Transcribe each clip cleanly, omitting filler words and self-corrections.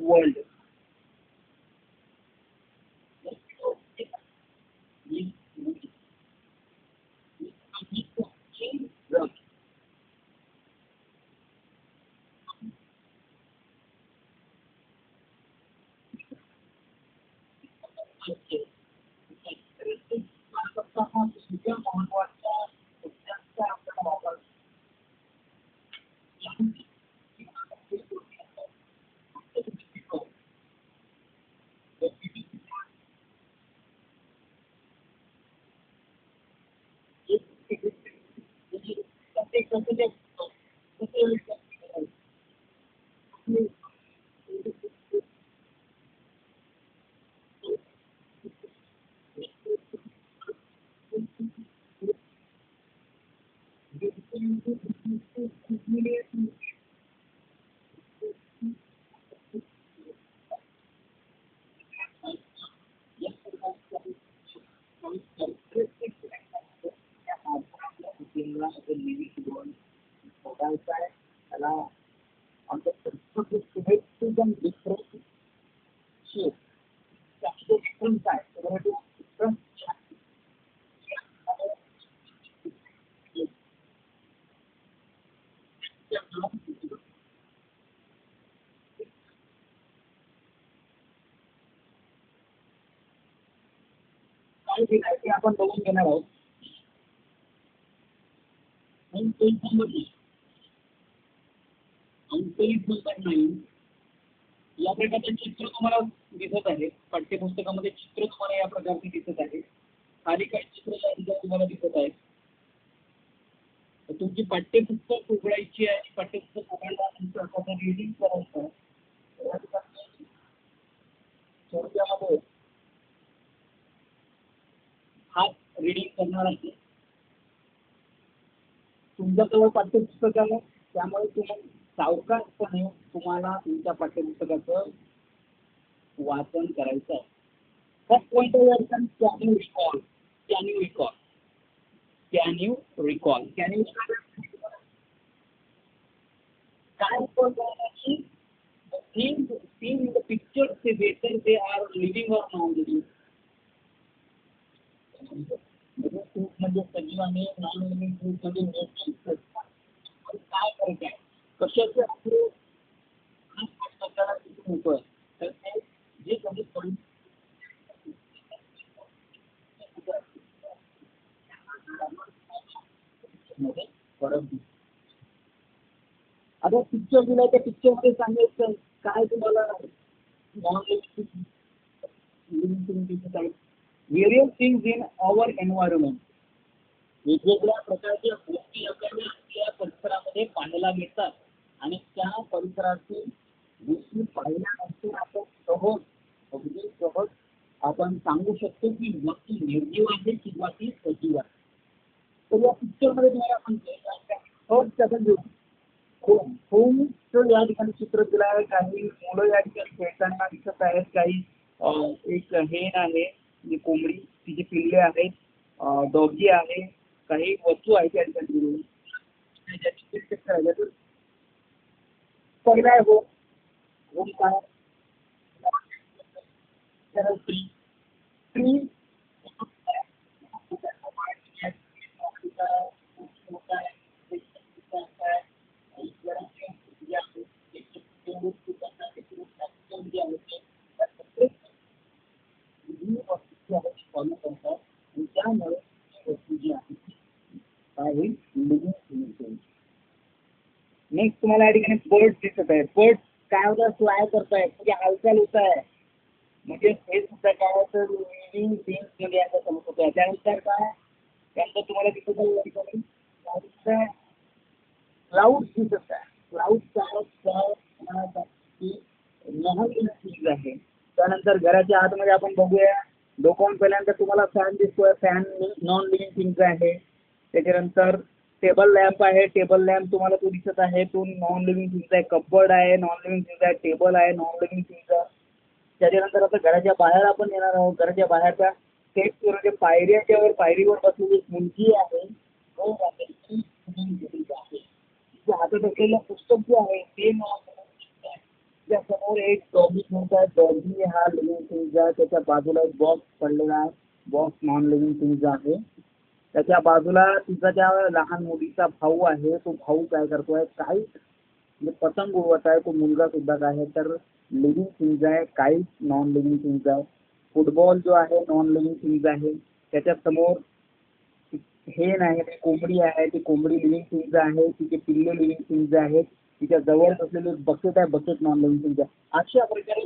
World आपण बघून घेणार आहोत. या प्रकारचे चित्र तुम्हाला दिसत आहे. पाठ्यपुस्तकामध्ये चित्र तुम्हाला या प्रकारचे दिसत आहे. खाली काही चित्र तुम्हाला दिसत आहेत. तुमची पाठ्यपुस्तक उघडायची आहे आणि पाठ्यपुस्तक उघडल्यानंतर रिडिंग करायचं आहे. थोडक्यामध्ये हा रिडिंग करणार आहे. तुमच्याजवळ पाठ्यपुस्तक आहे, त्यामुळे तुम्ही सावकाशपणे तुम्हाला तुमच्या पाठ्यपुस्तकाचं वाचन करायचं आहे. फर्स्ट पॉइंट या ठिकाणी can you recall, can you recall, can you recall, can you काय seen in the pictures whether they are living or non-living. म्हणजे सजीव आणि नॉन लिव्हिंग ग्रुप मध्ये काय फरक आहे, कशाचे आपले होतं तर ते जे कमी पडून फरक. आता पिक्चर दिलाय त्या पिक्चरमध्ये सांगायचं काय तुम्हाला नॉन लिव्हिंग दिसत आहे. Various things in our environment, वेगवेगळ्या प्रकारच्या गोष्टी आपल्या परिसरामध्ये पाहायला मिळतात आणि त्या परिसराची गोष्टी पाहिल्यानंतर आपण अगदी सहज आपण सांगू शकतो की व्यक्ती निर्जीव आहे किंवा ती सजीव आहे. तर या पिक्चरमध्ये तुम्हाला सांगतो होमचं या ठिकाणी चित्र दिलं आहे. काही मुलं या ठिकाणी खेळताना दिसत आहेत. काही एक हेन आहे जी कोंबडी, तिची पिल्ले आहेत, डॉगी आहे, काही वस्तू आहेत या ठिकाणी. पहिला आहे होम काय ट्री, ट्री फॉलो करतात आणि त्यामुळे वस्तू जी आहे काय होईल, नेक्स्ट तुम्हाला या ठिकाणी बर्ड्स दिसत आहे. बर्ड्स काय होतं, फ्लाय करतायत म्हणजे हालचाल होत आहे, म्हणजे हे सुद्धा काय तर लिव्हिंग थिंग्स मध्ये आता समजत होतं. त्यानंतर काय त्यानंतर तुम्हाला दिसत आहे या ठिकाणी क्लाउड दिसत आहे. क्लाउड लहान चीज आहे. त्यानंतर घराच्या आतमध्ये आपण बघूया डोकावून पहिल्यांदा तुम्हाला फॅन दिसतोय, फॅन नॉन लिव्हिंग थिंगचा आहे. त्याच्यानंतर टेबल लॅम्प आहे, टेबल लॅम्प तुम्हाला तो दिसत आहे, तो नॉन लिव्हिंग थिंगचा आहे. कपबोर्ड आहे, नॉन लिव्हिंग थिंगचा आहे. टेबल आहे, नॉन लिव्हिंग थिंगचा. त्याच्यानंतर आता घराच्या बाहेर आपण येणार आहोत. घराच्या बाहेरच्या स्टेप्सवर म्हणजे पायऱ्याच्यावर पायरीवर बसलेली एक मुलगी आहे, तो आहे ती living being आहे. तिच्या हातात असलेलं पुस्तक जे आहे ते नॉन लिव्हिंग आहे. त्या समोर एक डॉगी ठेवता आहे, डॉगी हा लिव्हिंग थिंगचा. त्याच्या बाजूला एक बॉक्स पडलेला आहे, बॉक्स नॉन लिव्हिंग थिंगचा आहे. त्याच्या बाजूला तिचा त्या लहान मुलीचा भाऊ आहे, तो भाऊ काय करतोय, काही म्हणजे पतंग उडवत आहे. तो मुलगा सुद्धा काय आहे तर लिव्हिंग थिंग्ज आहे, काही नॉन लिव्हिंग थिंग्ज आहे. फुटबॉल जो आहे नॉन लिव्हिंग थिंग्ज आहे. त्याच्या समोर हेन आहे, ती कोंबडी आहे, ती कोंबडी लिव्हिंग थिंग्ज आहे. तिचे पिल्ले लिव्हिंग थिंग्ज आहेत. तिच्या जवळ असलेले बकेट आहे, बकेट नॉन लिव्हिंग थिंग्ज आहे. अशा प्रकारे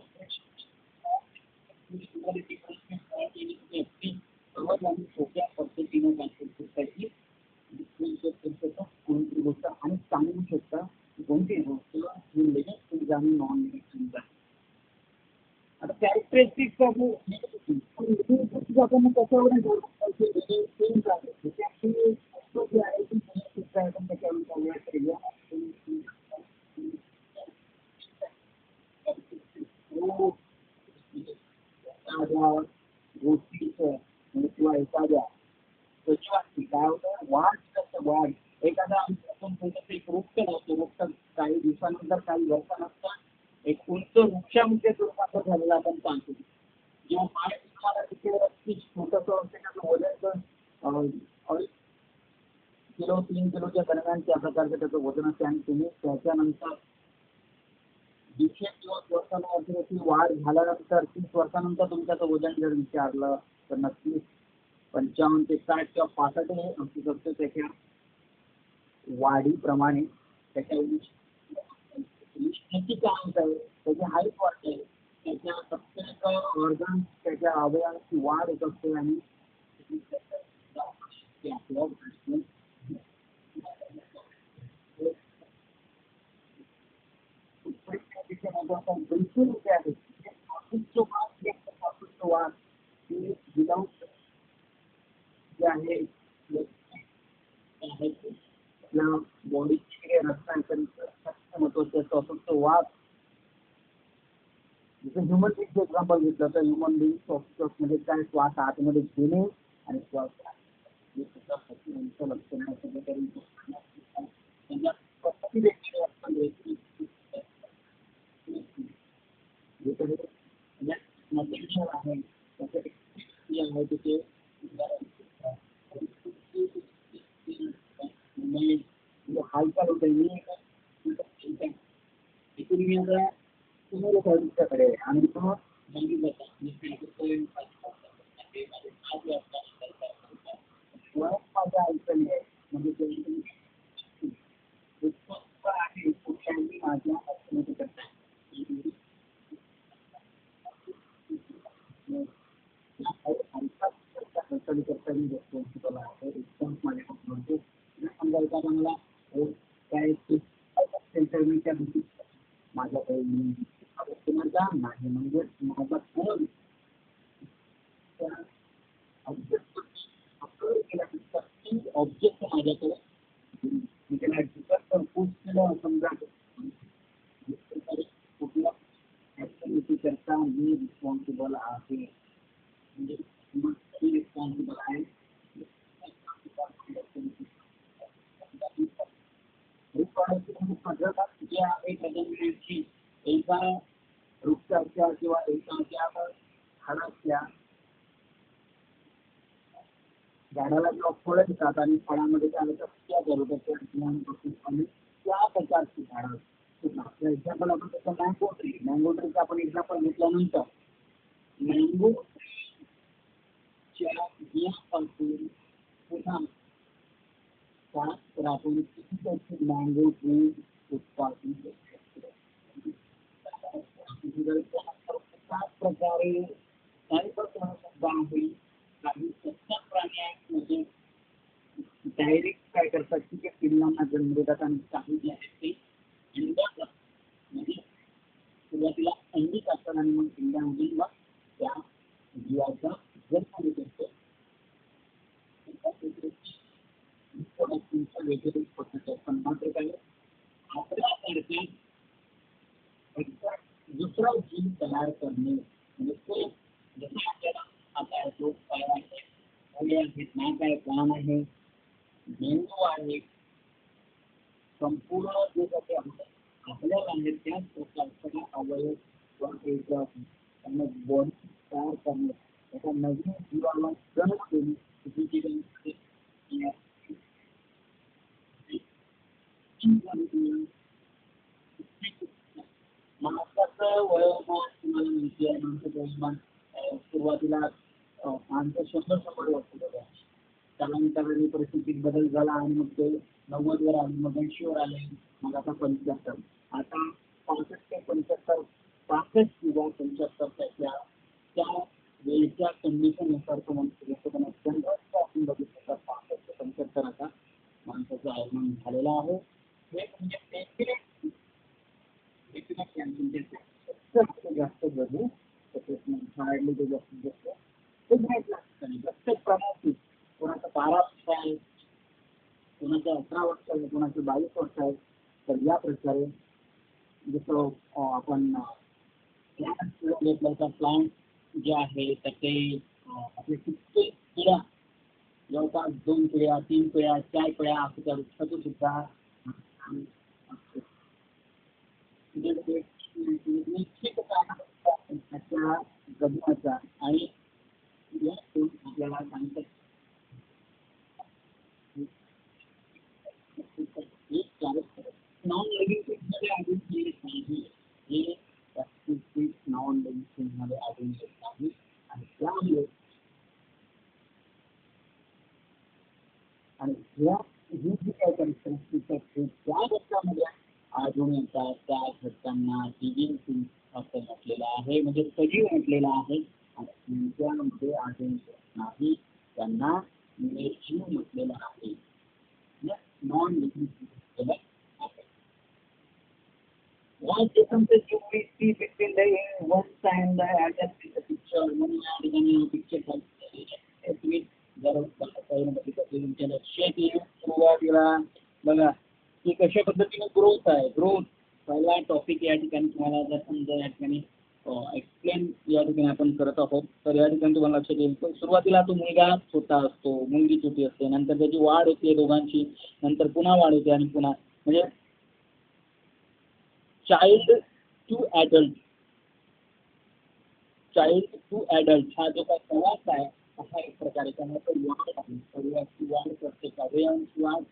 सोप्या पद्धतीनं करू शकता कोणती गोष्ट आणि सांगू शकता कोणती गोष्ट ही लिव्हिंग थिंग्ज आणि नॉन लिव्हिंग थिंग्ज आहे. आता कॅरेक्टरिस्टिक्स ऑफ लिव्हिंग थिंग्ज आपण त्याच्यावर लिव्हिंग थिंग्ज आहे त्याची वस्तू जी आहे ती लिव्हिंग थिंग्ज आहे. पण त्याच्यावर जाऊया तरी एखाद्या गोष्टीचं म्हणजे किंवा एखाद्या त्याची वाटते काय होतं वाढ कसं वाढ एखादा आपण कोणतं एक वृक्ष लावतो. वृक्ष काही दिवसानंतर काही वर्षानंतर एक उंच वृक्षामध्ये रूपांतर झालेलं आपण पाहतो. जेव्हा पाय तुम्हाला तिथे छोटंसं असते त्याचं वजन 2.5 किलो 3 किलोच्या दरम्यान त्या प्रकारचं त्याचं वजन असते आणि तुम्ही त्याच्यानंतर दिवसेंदिवस वर्षानुवर्षाची वाढ झाल्यानंतर 30 वर्षानंतर तुमच्याचं वजन जर विचारलं तर नक्कीच 55 ते 60 किंवा 65 हे असू शकतं. त्याच्या वाढीप्रमाणे त्याच्या उष्णतेची काय होत आहे, त्याची हाईट वाढते, त्याच्या प्रत्येक ऑर्गन त्याच्या अवयवांची वाढ होत असते आणि बिलकुल होते आहे वाढ ही विदाऊट जे आहे आपल्या बॉडीची रक्तांतरण महत्वाचं असतं. असं वाढ जसं ह्युमन बींगचं एक्झाम्पल घेतलं तर ह्युमन बींग म्हणजे काय श्वास आतमध्ये घेणे आणि श्वास हे सुद्धा लक्षण तरी पद्धती देखील आहे आहे तिथे हालचाल होते इथून मी आता समोर तुमच्याकडे आणि तो माझ्या ऐकली आहे म्हणजे आहे कुठल्याही माझ्या अडचणी करता हालचाली करता मी रिस्पॉन्सिबल आहे. रिस्पॉन्स माझ्याकडून म्हणतो समजा एखादा मला काय सेंटर मी त्या दिवशी माझ्याकडे माझा नाही म्हणजे माझा फोन ऑब्जेक्ट माझ्याकडे मी त्याला पुश केलं समजा कुठल्या ऍक्टिव्हिटी करता मी रिस्पॉन्सिबल आहे म्हणजे रिस्पॉन्सिबल आहे. पद्धत जी आहे बदलण्याची एका वृक्षाच्या किंवा एकाच्या झाडाच्या झाडाला जेव्हा फळं येतात आणि फळामध्ये काय होतं त्या बरोबरच्या आणि त्या प्रकारची झाडं एक्झाम्पल आपण त्याचं मँगो ट्रीचं आपण एक्झाम्पल घेतल्यानंतर मँगो बियापासून पुन्हा तर आपण किती मँगो ट्री उत्पादन त्याच प्रकारे काही सुद्धा आहे काही सत्तर प्राण्यांमध्ये डायरेक्ट काय करतात की त्या पिल्लांना जन्म देतात आणि काही जे आहे ते अंड्याचं म्हणजे सुरुवातीला अंडी टाकतात आणि मग पिल्लांमधून मग त्या जीवाचा आता आहे तो पाय आहे, डोळे आहेत, नाक आहे, कान आहे, मेंदू आहे, संपूर्ण जे काही आपल्याला आहेत त्याच प्रकारचा अवयव त्यांना बॉडी तयार करणे, त्याच्या नवीन जीवाला जन्म देणे, ही जी काही माणसाचं वयोमान तुम्हाला माहिती आहे, माणसाचं वयोमान सुरुवातीला माणसं 100-100 वर्ष जगायची. त्यानंतर परिस्थितीत बदल झाला आणि मग ते 90वर आले, मग 80वर आले, मग आता 75. आता 65 ते 75, 65 किंवा 75 त्या वेळच्या कंडिशननुसार तो माणूस जसं पण जनरलचं आपण बघितलं तर 65 ते 75 आता माणसाचं आगमन झालेलं आहे. हे म्हणजे जास्त जगू हार्डली ते जास्तीत जास्त ते घ्यायच लागतं. प्रत्येक प्रमाणात कोणाचं 12 वर्ष आहे, कोणाचं 18 वर्ष आहे, कोणाचं 22 वर्ष आहे. तर या प्रकारे जसं आपण घेतलं तर प्लांट जे आहे तर ते आपले किती पिढ्या जवळपास 2 पिढ्या, 3 पिढ्या, 4 पिढ्या असं त्या वृक्षाचं सुद्धा निश्चित त्याच्या जगण्याचा आणि या आपल्याला सांगतात नॉन लिव्हिंग थिंग्समध्ये अजून येत नाही, हे जास्तीत नॉन लिव्हिंग थिंग्समध्ये अजून येत नाही. आणि त्यामुळे आणि ह्या ही जी काही कॅरेक्टरिस्टिक्स आहेत त्या घटकामध्ये आढळून येतात. त्या घटकांना लिव्हिंग थिंग्स असं म्हटलेलं आहे, म्हणजे सजीव म्हटलेलं आहे. आणि त्यांच्यामध्ये आढळून येत नाही त्यांना निर्जीव म्हटलेलं आहे, नॉन लिव्हिंग थिंग्स म्हटलेलं आहे. What differences do we see between the ones and the adults in the picture? म्हणून या ठिकाणी पिक्चर जर तुमच्या लक्षात येईल सुरुवातीला बघा की कशा पद्धतीने ग्रोथ आहे. ग्रोथ पहिला टॉपिक या ठिकाणी तुम्हाला जर समजा या ठिकाणी एक्सप्लेन या ठिकाणी आपण करत आहोत तर या ठिकाणी तुम्हाला लक्षात येईल तर सुरुवातीला तो मुलगा छोटा असतो, मुलगी छोटी असते, नंतर त्याची वाढ होते दोघांची, नंतर पुन्हा वाढ होते आणि पुन्हा म्हणजे child to adult, child to adult हा जो काही प्रवास आहे असा एक प्रकारे त्यामुळे तो वाढ आहे. शरीराची वाढ, प्रत्येक अवयवांची वाढ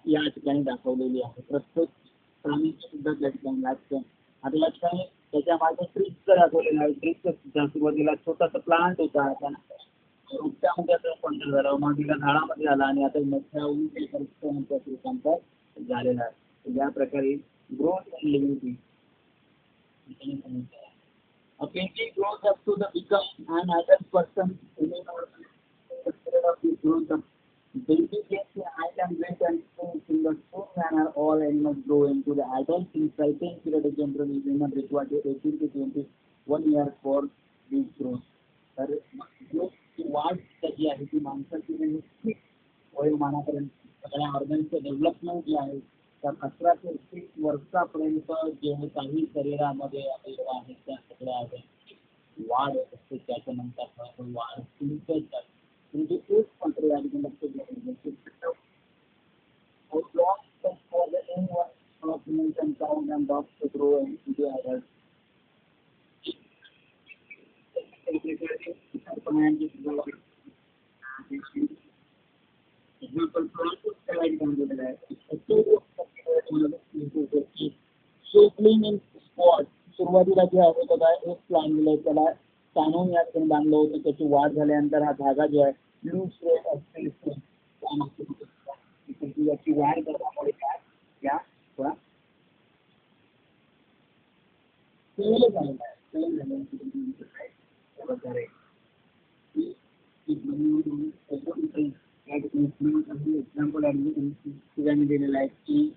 या ठिकाणी दाखवलेली आहे. प्रत्येक प्राणीची सुद्धा त्या ठिकाणी लागते. आता या ठिकाणी त्याच्या मागे ट्रीजचं दाखवलेलं आहे. ट्रीजचं सुद्धा सुरुवातीला छोटासा प्लांट होता, त्यानंतर वृक्षामध्ये रूपांतर झालं, मग तिला झाडामध्ये झाला आणि आता मोठ्या उंच रूपांतर झालेलं आहे. या प्रकारे growth in living things. A baby grows up to the become an adult person. In the period of this growth, the baby gets the height and weight and strength in the same manner all animals grow into the adult in certain period of generally human required 18 to 21 years for this growth. तर ग्रोथची वाढ जी आहे ती माणसाची निश्चित वयोमानापर्यंत सगळ्या ऑर्गन्सचं development जे आहे तर 18 ते 30 वर्षापर्यंत जे काही शरीरामध्ये अवयव आहेत त्या सगळ्या अवयवांची वाढ होत असते. त्याच्यानंतर वाढ तुमचं म्हणजे एक मात्र या ठिकाणी लक्ष द्यायचं how long does for the young ones of humans and cows and dogs to grow into adults? Example, sapling in spot सुरुवातीला जे आहे बघा एक प्लॅन दिलं त्याला ताणून या ठिकाणी बांधलं होतं. त्याची वाढ झाल्यानंतर हा धागा जो आहे लूज असते याची वाढ करण्यामुळे काय या थोडा फेल झालेला आहे. फेल झाल्यानंतर प्रकारे एक्झाम्पल ठिकाणी दिलेलं आहे की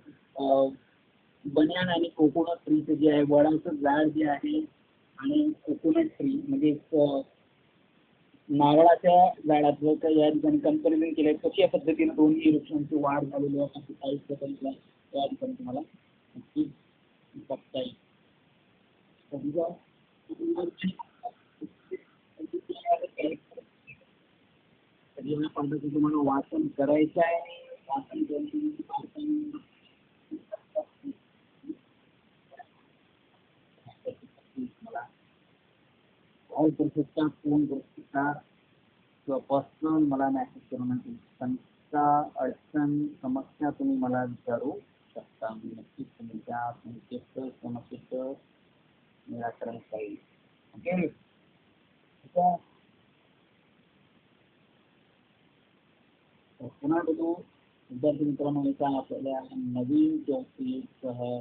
बन्यान आणि कोकोनट ट्रीचं जे आहे वडाचं झाड जे आहे आणि कोकोनट ट्री म्हणजे नारळाच्या झाडाचं तर या ठिकाणी कंपॅरिझन केलं आहे. कशा पद्धतीने दोन्ही वृक्षांची वाढ झालेली आहे अशी काही प्रकारची या ठिकाणी तुम्हाला नक्की बघता येईल. या पाठाचं तुम्हाला वाचन करायचं आहे. वाचन करून तुम्ही वाचन मला कॉल करू शकता, फोन करू शकता किंवा पर्सनल मला मेसेज करून शंका, अडचण, समस्या तुम्ही मला विचारू शकता. मी नक्कीच तुमच्या तुमचे समस्येचं निराकरण करेल. ओके. ठीक आहे. तर पुन्हा भेटू. विद्यार्थी मित्रांनो, एका आपल्याला नवीन टॉपिकसह